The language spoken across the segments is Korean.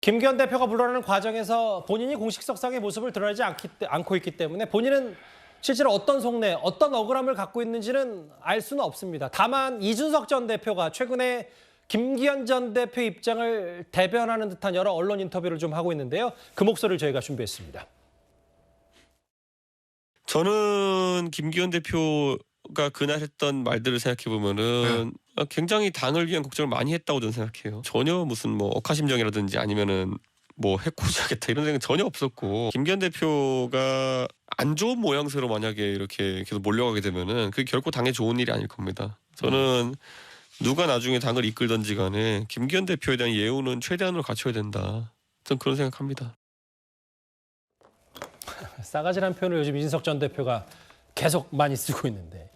김기현 대표가 물러나는 과정에서 본인이 공식석상의 모습을 드러내지 않고 있기 때문에 본인은 실제로 어떤 속내, 어떤 억울함을 갖고 있는지는 알 수는 없습니다. 다만 이준석 전 대표가 최근에 김기현 전 대표 입장을 대변하는 듯한 여러 언론 인터뷰를 좀 하고 있는데요. 그 목소리를 저희가 준비했습니다. 저는 김기현 대표가 그날 했던 말들을 생각해보면은 굉장히 당을 위한 걱정을 많이 했다고 저는 생각해요. 전혀 무슨 뭐 억하심정이라든지 아니면은 뭐 해코지하겠다 이런 생각 전혀 없었고, 김기현 대표가 안 좋은 모양새로 만약에 이렇게 계속 몰려가게 되면은 그게 결코 당에 좋은 일이 아닐 겁니다. 저는 누가 나중에 당을 이끌든지 간에 김기현 대표에 대한 예우는 최대한으로 갖춰야 된다. 저는 그런 생각합니다. 싸가지란 표현을 요즘 이준석 전 대표가 계속 많이 쓰고 있는데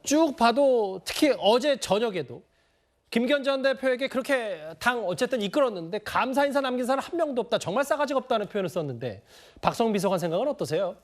쭉 봐도 특히 어제 저녁에도 김기현 전 대표에게 그렇게 당 어쨌든 이끌었는데 감사 인사 남긴 사람 한 명도 없다. 정말 싸가지가 없다는 표현을 썼는데 박성 비서관 생각은 어떠세요?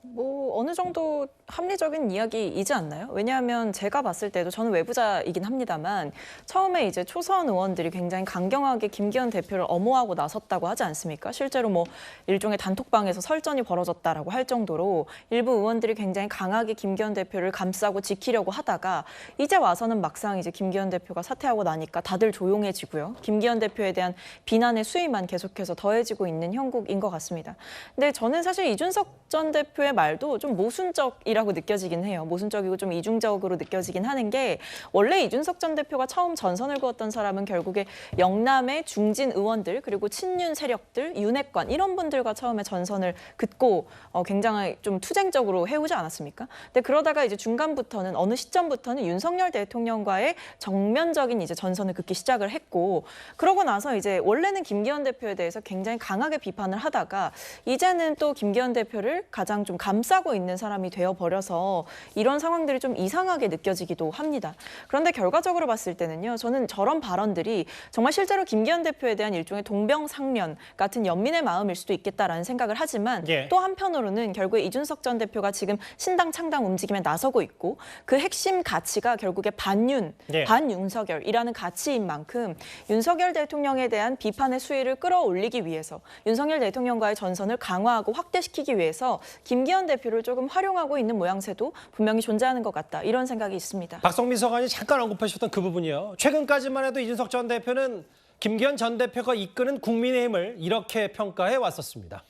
뭐 어느 정도 합리적인 이야기이지 않나요? 왜냐하면 제가 봤을 때도 저는 외부자이긴 합니다만 처음에 이제 초선 의원들이 굉장히 강경하게 김기현 대표를 엄호하고 나섰다고 하지 않습니까? 실제로 뭐 일종의 단톡방에서 설전이 벌어졌다라고 할 정도로 일부 의원들이 굉장히 강하게 김기현 대표를 감싸고 지키려고 하다가 이제 와서는 막상 이제 김기현 대표가 사퇴하고 나니까 다들 조용해지고요. 김기현 대표에 대한 비난의 수위만 계속해서 더해지고 있는 형국인 것 같습니다. 근데 저는 사실 이준석 전 대표의 말도 좀 모순적이라고 느껴지긴 해요. 모순적이고 좀 이중적으로 느껴지긴 하는 게, 원래 이준석 전 대표가 처음 전선을 그었던 사람은 결국에 영남의 중진 의원들 그리고 친윤 세력들, 윤핵관 이런 분들과 처음에 전선을 긋고 굉장히 좀 투쟁적으로 해오지 않았습니까? 근데 그러다가 이제 중간부터는 어느 시점부터는 윤석열 대통령과의 정면적인 이제 전선을 긋기 시작을 했고, 그러고 나서 이제 원래는 김기현 대표에 대해서 굉장히 강하게 비판을 하다가 이제는 또 김기현 대표를 가장 좀 감싸고 있는 사람이 되어버려서 이런 상황들이 좀 이상하게 느껴지기도 합니다. 그런데 결과적으로 봤을 때는요, 저는 저런 발언들이 정말 실제로 김기현 대표에 대한 일종의 동병상련 같은 연민의 마음일 수도 있겠다라는 생각을 하지만 또 한편으로는 결국에 이준석 전 대표가 지금 신당 창당 움직임에 나서고 있고 그 핵심 가치가 결국에 반윤, 반윤석열이라는 가치인 만큼 윤석열 대통령에 대한 비판의 수위를 끌어올리기 위해서 윤석열 대통령과의 전선을 강화하고 확대시키기 위해서 김기현 대표를 조금 활용하고 있는 모양새도 분명히 존재하는 것 같다. 이런 생각이 있습니다. 박성민 비서관이 잠깐 언급하셨던 그 부분이요. 최근까지만 해도 이준석 전 대표는 김기현 전 대표가 이끄는 국민의힘을 이렇게 평가해 왔었습니다.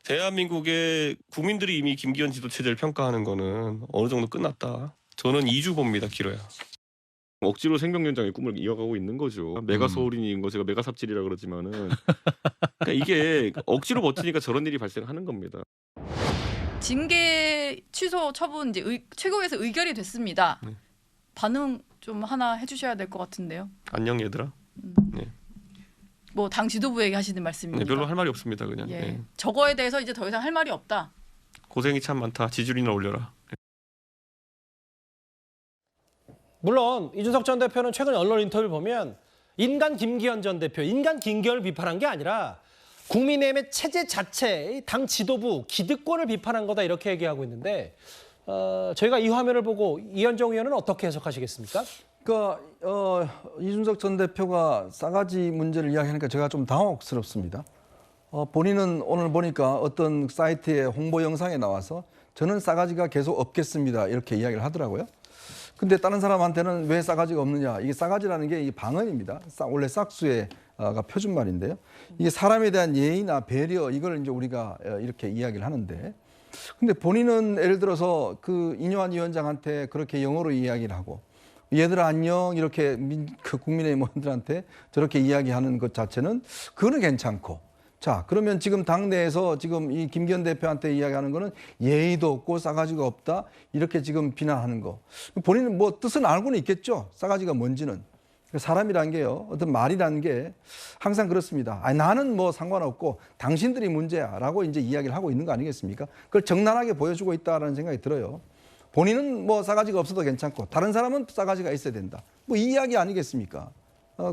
대한민국의 국민들이 이미 김기현 지도체제를 평가하는 거는 어느 정도 끝났다. 저는 2주 봅니다. 길어야. 억지로 생명연장의 꿈을 이어가고 있는 거죠. 메가 소울인인 거, 제가 메가 삽질이라 그러지만은 그러니까 이게 억지로 버티니까 저런 일이 발생하는 겁니다. 징계 취소 처분 이제 최고위에서 의결이 됐습니다. 반응 좀 하나 해주셔야 될 것 같은데요. 안녕 얘들아. 네. 뭐 당 지도부에게 하시는 말씀입니까? 네, 별로 할 말이 없습니다. 그냥. 예. 네. 저거에 대해서 이제 더 이상 할 말이 없다. 고생이 참 많다. 지지율이나 올려라. 물론 이준석 전 대표는 최근 언론 인터뷰를 보면 인간 김기현 전 대표, 인간 김기현을 비판한 게 아니라 국민의힘의 체제 자체, 당 지도부, 기득권을 비판한 거다 이렇게 얘기하고 있는데 저희가 이 화면을 보고 이현정 의원은 어떻게 해석하시겠습니까? 그러니까 이준석 전 대표가 싸가지 문제를 이야기하니까 제가 좀 당혹스럽습니다. 본인은 오늘 보니까 어떤 사이트의 홍보 영상에 나와서 저는 싸가지가 계속 없겠습니다 이렇게 이야기를 하더라고요. 근데 다른 사람한테는 왜 싸가지가 없느냐. 이게 싸가지라는 게 이 방언입니다. 원래 싹수의 표준말인데요. 이게 사람에 대한 예의나 배려 이걸 이제 우리가 이렇게 이야기를 하는데, 근데 본인은 예를 들어서 그 인요한 위원장한테 그렇게 영어로 이야기를 하고 얘들아 안녕 이렇게 그 국민의힘 의원들한테 저렇게 이야기하는 것 자체는 그거는 괜찮고, 자, 그러면 지금 당내에서 지금 이 김기현 대표한테 이야기하는 거는 예의도 없고 싸가지가 없다 이렇게 지금 비난하는 거. 본인은 뭐 뜻은 알고는 있겠죠. 싸가지가 뭔지는. 사람이란 게요, 어떤 말이라는 게 항상 그렇습니다. 아니, 나는 뭐 상관없고 당신들이 문제야라고 이제 이야기를 하고 있는 거 아니겠습니까? 그걸 적나라하게 보여주고 있다라는 생각이 들어요. 본인은 뭐 싸가지가 없어도 괜찮고 다른 사람은 싸가지가 있어야 된다. 뭐 이 이야기 아니겠습니까?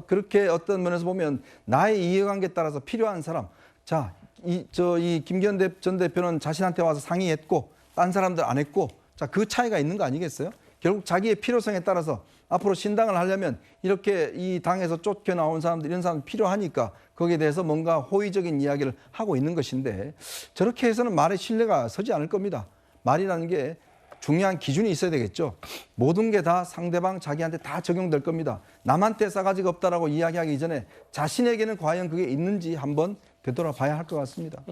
그렇게 어떤 면에서 보면 나의 이해관계에 따라서 필요한 사람. 자, 이 김기현 전 대표는 자신한테 와서 상의했고 딴 사람들 안 했고, 자, 그 차이가 있는 거 아니겠어요? 결국 자기의 필요성에 따라서 앞으로 신당을 하려면 이렇게 이 당에서 쫓겨나온 사람들 이런 사람들 필요하니까 거기에 대해서 뭔가 호의적인 이야기를 하고 있는 것인데 저렇게 해서는 말의 신뢰가 서지 않을 겁니다. 말이라는 게 중요한 기준이 있어야 되겠죠. 모든 게 다 상대방 자기한테 다 적용될 겁니다. 남한테 싸가지가 없다라고 이야기하기 전에 자신에게는 과연 그게 있는지 한번 되돌아봐야 할 것 같습니다.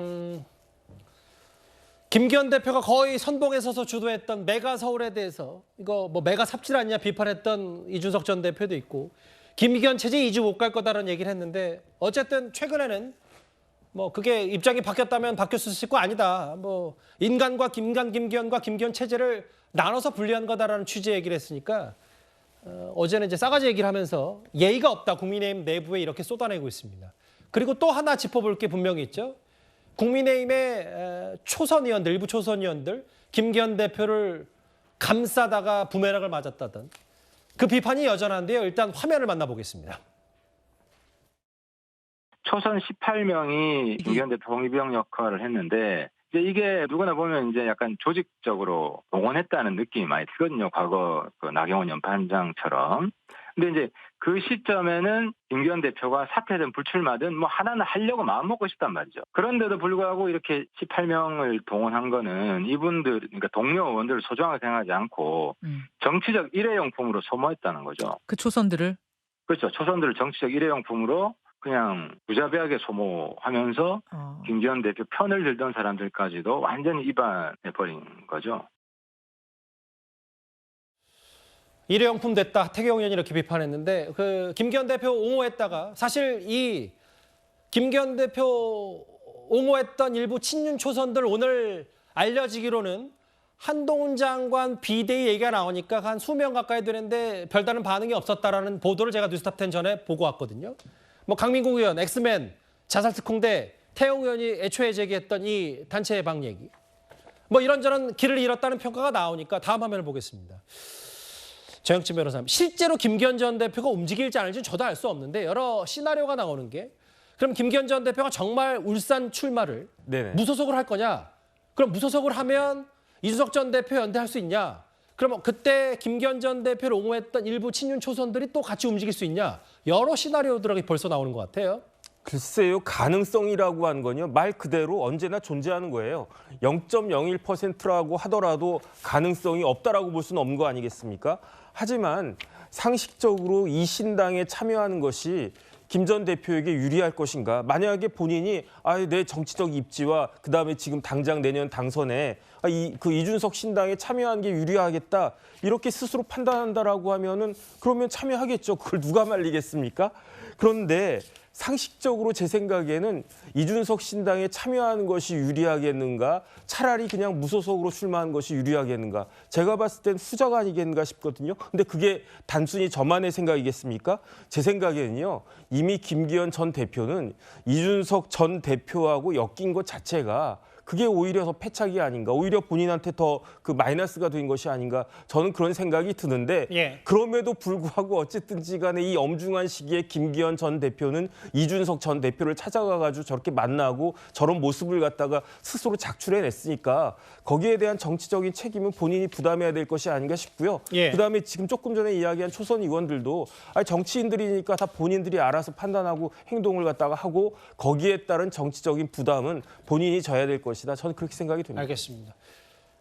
김기현 대표가 거의 선봉에 서서 주도했던 메가 서울에 대해서 이거 뭐 메가 삽질 아니냐 비판했던 이준석 전 대표도 있고 김기현 체제 이주 못 갈 거다라는 얘기를 했는데 어쨌든 최근에는 뭐 그게 입장이 바뀌었다면 바뀌었을 수 있고 아니다. 뭐 인간과 김기현과 김기현 체제를 나눠서 분리한 거다라는 취지의 얘기를 했으니까 어제는 이제 싸가지 얘기를 하면서 예의가 없다. 국민의힘 내부에 이렇게 쏟아내고 있습니다. 그리고 또 하나 짚어볼 게 분명히 있죠. 국민의힘의 초선 의원들, 일부 초선 의원들 김기현 대표를 감싸다가 부메랑을 맞았다던 그 비판이 여전한데요. 일단 화면을 만나보겠습니다. 초선 18명이 김기현 대표 홍위병 역할을 했는데 이제 이게 누구나 보면 이제 약간 조직적으로 동원했다는 느낌이 많이 들거든요. 과거 그 나경원 연판장처럼. 근데 이제 그 시점에는 김기현 대표가 사퇴든 불출마든 뭐 하나는 하려고 마음먹고 싶단 말이죠. 그런데도 불구하고 이렇게 18명을 동원한 거는 이분들, 그러니까 동료 의원들을 소중하게 생각하지 않고 정치적 일회용품으로 소모했다는 거죠. 그 초선들을? 그렇죠. 초선들을 정치적 일회용품으로 그냥 부자배하게 소모하면서 김기현 대표 편을 들던 사람들까지도 완전히 입안해버린 거죠. 일회용품 됐다. 태경 의원이 이렇게 비판했는데 그 김기현 대표 옹호했다가 사실 이 김기현 대표 옹호했던 일부 친윤 초선들 오늘 알려지기로는 한동훈 장관 비대위 얘기가 나오니까 한 수명 가까이 되는데 별다른 반응이 없었다라는 보도를 제가 뉴스탑10 전에 보고 왔거든요. 뭐 강민국 의원, 엑스맨, 자살 특공대, 태영 의원이 애초에 제기했던 이 단체 해방 얘기. 뭐 이런저런 길을 잃었다는 평가가 나오니까 다음 화면을 보겠습니다. 정영진 변호사님, 실제로 김기현 전 대표가 움직일지 않을지는 저도 알 수 없는데 여러 시나리오가 나오는 게 그럼 김기현 전 대표가 정말 울산 출마를 무소속으로 할 거냐? 그럼 무소속으로 하면 이준석 전 대표 연대할 수 있냐? 그럼 그때 김기현 전 대표를 옹호했던 일부 친윤 초선들이 또 같이 움직일 수 있냐? 여러 시나리오들이 벌써 나오는 것 같아요. 글쎄요. 가능성이라고 하는 건요. 말 그대로 언제나 존재하는 거예요. 0.01%라고 하더라도 가능성이 없다라고 볼 수는 없는 거 아니겠습니까? 하지만 상식적으로 이 신당에 참여하는 것이 김 전 대표에게 유리할 것인가? 만약에 본인이 내 정치적 입지와 그다음에 지금 당장 내년 당선에 그 이준석 신당에 참여하는 게 유리하겠다. 이렇게 스스로 판단한다라고 하면은 그러면 참여하겠죠. 그걸 누가 말리겠습니까? 그런데 상식적으로 제 생각에는 이준석 신당에 참여하는 것이 유리하겠는가? 차라리 그냥 무소속으로 출마하는 것이 유리하겠는가? 제가 봤을 땐 후자가 아니겠는가 싶거든요. 근데 그게 단순히 저만의 생각이겠습니까? 제 생각에는요. 이미 김기현 전 대표는 이준석 전 대표하고 엮인 것 자체가 그게 오히려 더 패착이 아닌가, 오히려 본인한테 더 그 마이너스가 된 것이 아닌가, 저는 그런 생각이 드는데 그럼에도 불구하고 어쨌든지 간에 이 엄중한 시기에 김기현 전 대표는 이준석 전 대표를 찾아가가지고 저렇게 만나고 저런 모습을 갖다가 스스로 작출해냈으니까 거기에 대한 정치적인 책임은 본인이 부담해야 될 것이 아닌가 싶고요. 그다음에 지금 조금 전에 이야기한 초선 의원들도 정치인들이니까 다 본인들이 알아서 판단하고 행동을 갖다가 하고 거기에 따른 정치적인 부담은 본인이 져야 될 것이다. 저는 그렇게 생각이 됩니다. 알겠습니다.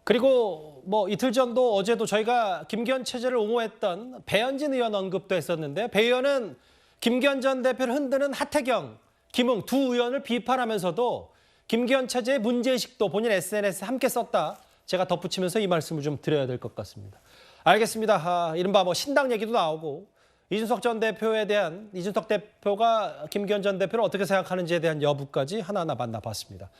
그리고 뭐 이틀 전도 어제도 저희가 김기현 체제를 옹호했던 배현진 의원 언급도 했었는데 배 의원은 김기현 전 대표를 흔드는 하태경, 김웅 두 의원을 비판하면서도 김기현 체제의 문제의식도 본인 SNS에 함께 썼다. 제가 덧붙이면서 이 말씀을 좀 드려야 될 것 같습니다. 알겠습니다. 이른바 뭐 신당 얘기도 나오고 이준석 전 대표에 대한 이준석 대표가 김기현 전 대표를 어떻게 생각하는지에 대한 여부까지 하나하나 만나봤습니다.